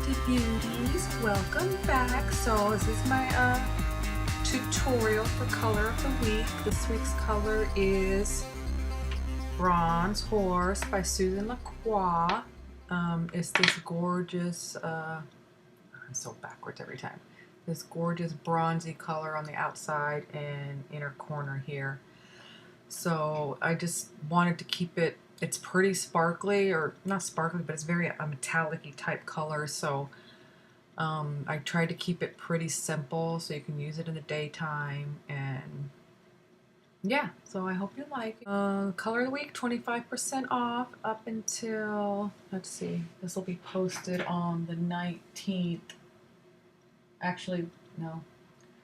Salty Beauties, welcome back. So this is my tutorial for color of the week. This week's color is Bronze Horse by Susan Lacroix. It's this gorgeous, I'm so backwards every time. This gorgeous bronzy color on the outside and inner corner here. So I just wanted to keep it, it's pretty sparkly, or not sparkly, but it's very a metallic-y type color. So I tried to keep it pretty simple so you can use it in the daytime. And yeah, so I hope you like it. Color of the week, 25% off up until, let's see, this will be posted on the 19th. Actually, no,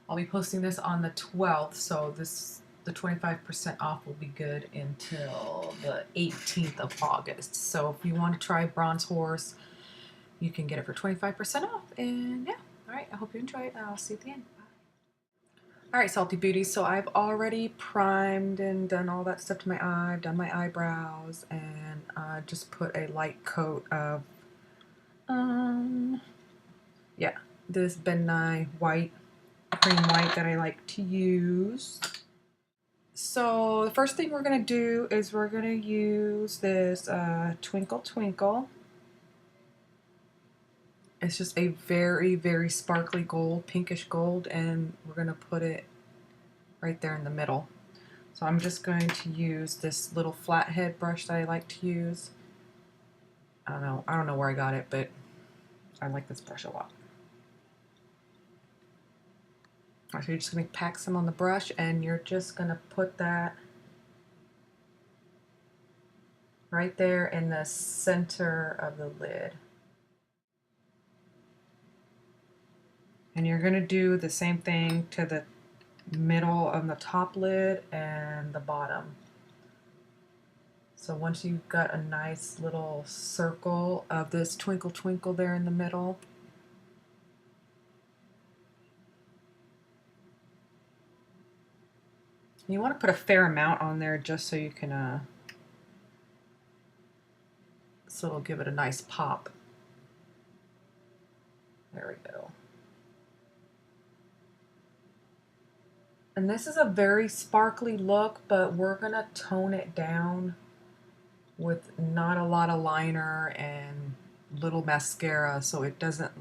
I'll be posting this on the 12th, so the 25% off will be good until the 18th of August. So if you want to try Bronze Horse, you can get it for 25% off. And yeah, all right, I hope you enjoy it. I'll see you at the end. Bye. All right, Salty Beauties, so I've already primed and done all that stuff to my eye. I've done my eyebrows, and just put a light coat of, yeah, this Ben Nye white, cream white that I like to use. So the first thing we're going to do is we're going to use this Twinkle Twinkle. It's just a very, very sparkly gold, pinkish gold, and we're going to put it right there in the middle. So I'm just going to use this little flathead brush that I like to use. I don't know where I got it, but I like this brush a lot. So you're just going to pack some on the brush, and you're just going to put that right there in the center of the lid. And you're going to do the same thing to the middle of the top lid and the bottom. So once you've got a nice little circle of this Twinkle Twinkle there in the middle, you want to put a fair amount on there just so you can, so it'll give it a nice pop. There we go. And this is a very sparkly look, but we're going to tone it down with not a lot of liner and little mascara, so it doesn't,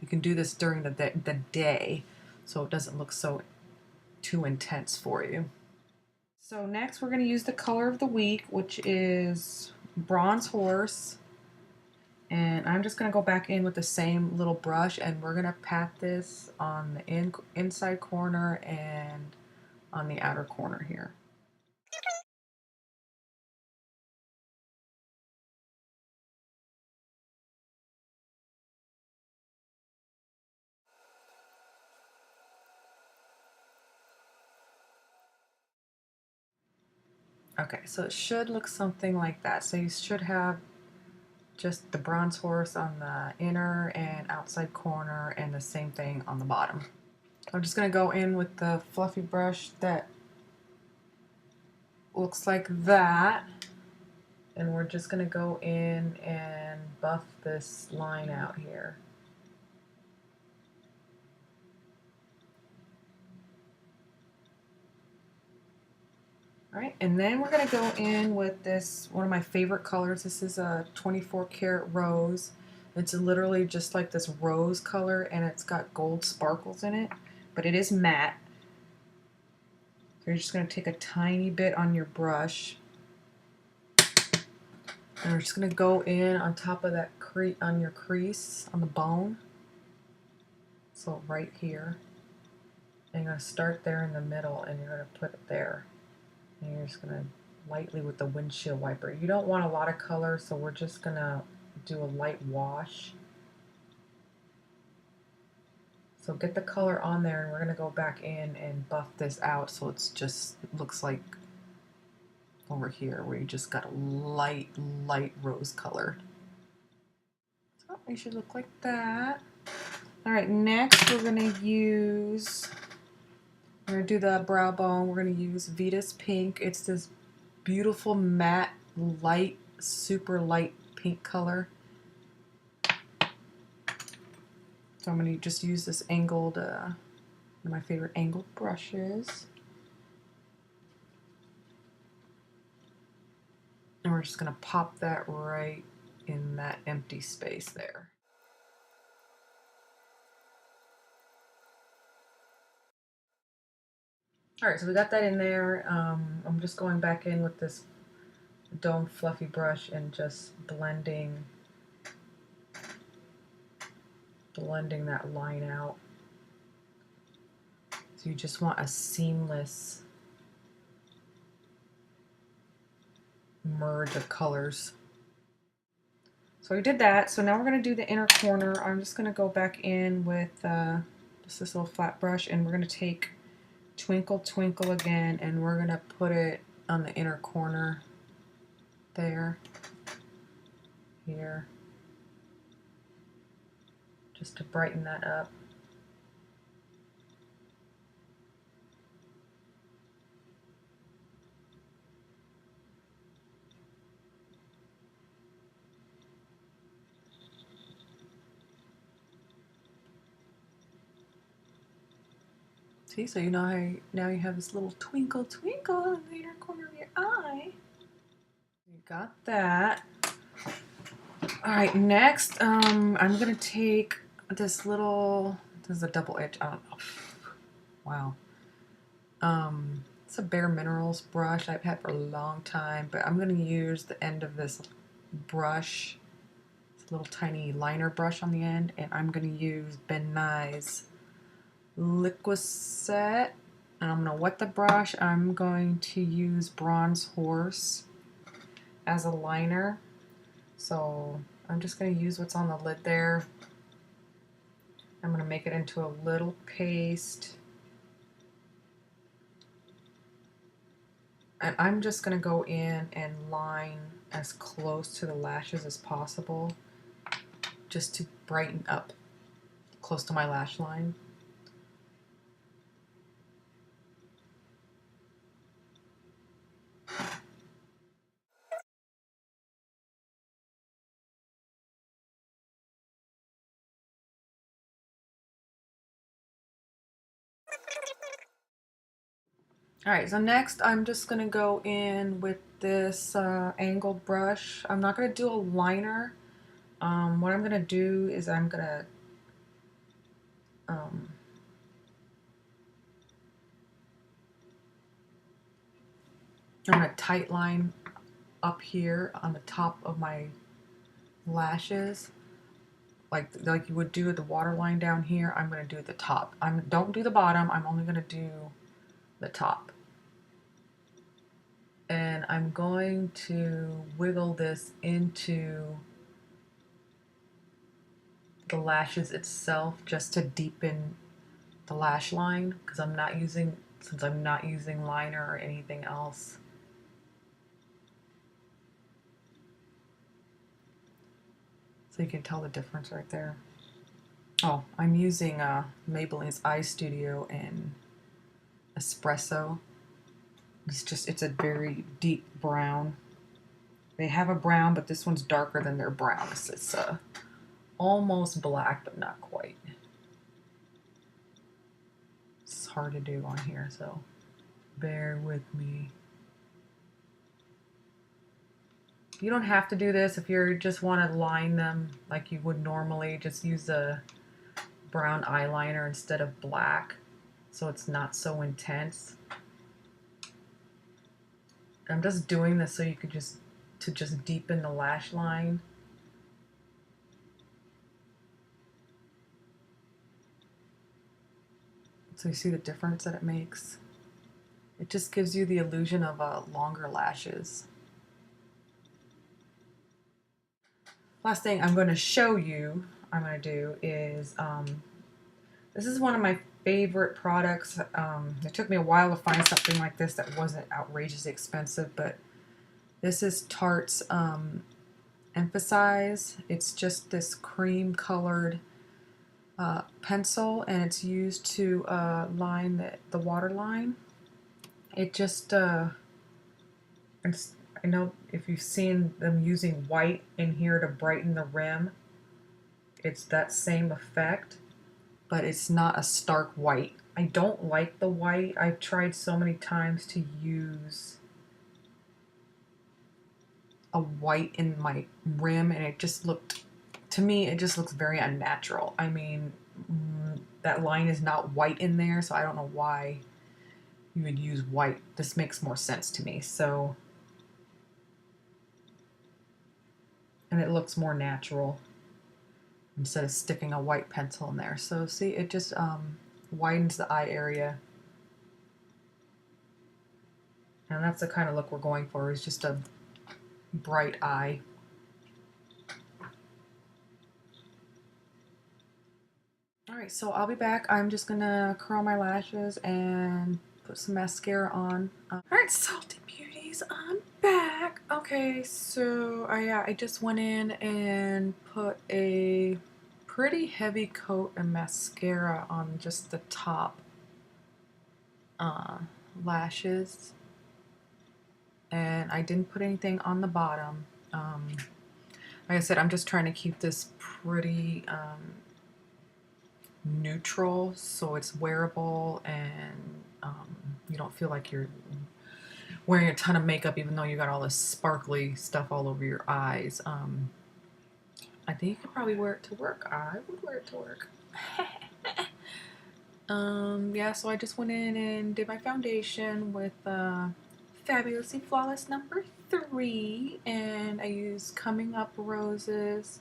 you can do this during the day so it doesn't look so too intense for you. So next we're going to use the color of the week, which is Bronze Horse. And I'm just going to go back in with the same little brush, and we're going to pat this on the inside corner and on the outer corner here. Okay, so it should look something like that. So you should have just the Bronze Horse on the inner and outside corner, and the same thing on the bottom. I'm just going to go in with the fluffy brush that looks like that, and we're just going to go in and buff this line out here. Alright, and then we're going to go in with this, one of my favorite colors. This is a 24 karat rose. It's literally just like this rose color, and it's got gold sparkles in it, but it is matte. So you're just going to take a tiny bit on your brush, and we're just going to go in on top of that on your crease, on the bone. So right here. And you're going to start there in the middle, and you're going to put it there. And you're just going to lightly with the windshield wiper. You don't want a lot of color, so we're just going to do a light wash. So get the color on there, and we're going to go back in and buff this out so it's just, it looks like over here where you just got a light rose color. So it should look like that. Alright, next we're going to use, we're going to do the brow bone. We're going to use Vita's Pink. It's this beautiful matte, light, super light pink color. So I'm going to just use this angled, one of my favorite angled brushes. And we're just going to pop that right in that empty space there. Alright, so we got that in there. I'm just going back in with this domed fluffy brush and just blending that line out. So you just want a seamless merge of colors. So we did that. So now we're going to do the inner corner. I'm just going to go back in with just this little flat brush, and we're going to take Twinkle Twinkle again, and we're going to put it on the inner corner there, here, just to brighten that up. See, so you know how now you have this little twinkle twinkle in the inner corner of your eye. You got that. All right, next, I'm gonna take this little. This is a double edge. I don't know. Wow. It's a Bare Minerals brush I've had for a long time, but I'm gonna use the end of this brush. It's a little tiny liner brush on the end, and I'm gonna use Ben Nye's Liquicet, and I'm going to wet the brush. I'm going to use Bronze Horse as a liner. So I'm just going to use what's on the lid there. I'm going to make it into a little paste. And I'm just going to go in and line as close to the lashes as possible, just to brighten up close to my lash line. Alright, so next I'm just going to go in with this angled brush. I'm not going to do a liner. What I'm going to do is I'm going to tight line up here on the top of my lashes, like you would do the waterline down here. I'm going to do the top. Don't do the bottom. I'm only going to do the top. And I'm going to wiggle this into the lashes itself just to deepen the lash line, because since I'm not using liner or anything else. So you can tell the difference right there. Oh, I'm using Maybelline's Eye Studio in Espresso. It's a very deep brown. They have a brown, but this one's darker than their brown. It's almost black, but not quite. It's hard to do on here, so bear with me. You don't have to do this if you just want to line them like you would normally. Just use a brown eyeliner instead of black, so it's not so intense. I'm just doing this so you could just deepen the lash line. So you see the difference that it makes? It just gives you the illusion of longer lashes. Last thing I'm going to show you I'm going to do is, this is one of my favorite products. It took me a while to find something like this that wasn't outrageously expensive, but this is Tarte's Emphasize. It's just this cream colored pencil, and it's used to line the waterline. It just, I know if you've seen them using white in here to brighten the rim, it's that same effect. but it's not a stark white. I don't like the white. I've tried so many times to use a white in my rim, and it just looked, to me, it just looks very unnatural. I mean, that line is not white in there, so I don't know why you would use white. This makes more sense to me. So, and it looks more natural instead of sticking a white pencil in there. So see, it just widens the eye area. And that's the kind of look we're going for, is just a bright eye. Alright, so I'll be back. I'm just gonna curl my lashes and put some mascara on. Alright, Salty Beauties, I'm back. Okay, so I just went in and put a pretty heavy coat of mascara on just the top lashes. And I didn't put anything on the bottom. Like I said, I'm just trying to keep this pretty neutral, so it's wearable and you don't feel like you're wearing a ton of makeup even though you got all this sparkly stuff all over your eyes. I think you could probably wear it to work. I would wear it to work. Yeah, so I just went in and did my foundation with Fabulously Flawless number 3, and I used Coming Up Roses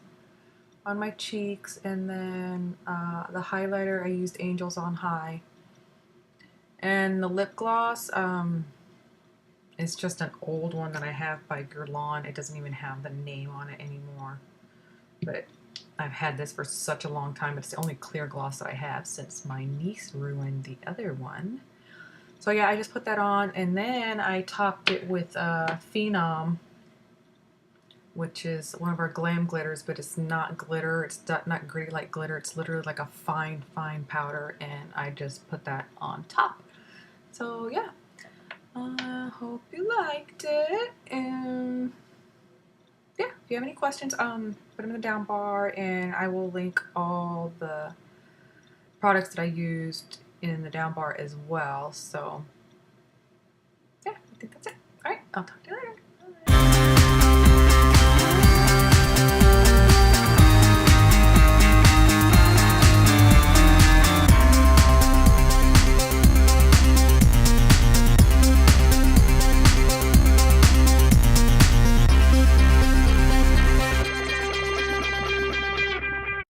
on my cheeks, and then the highlighter I used Angels on High. And the lip gloss is just an old one that I have by Guerlain. It doesn't even have the name on it anymore, but I've had this for such a long time. It's the only clear gloss that I have since my niece ruined the other one. So yeah, I just put that on, and then I topped it with Phenom, which is one of our glam glitters, but it's not glitter. It's not gritty like glitter. It's literally like a fine, fine powder, and I just put that on top. So yeah, I hope you liked it, and yeah, if you have any questions, put them in the down bar, and I will link all the products that I used in the down bar as well. So yeah, I think that's it. All right, I'll talk to you later.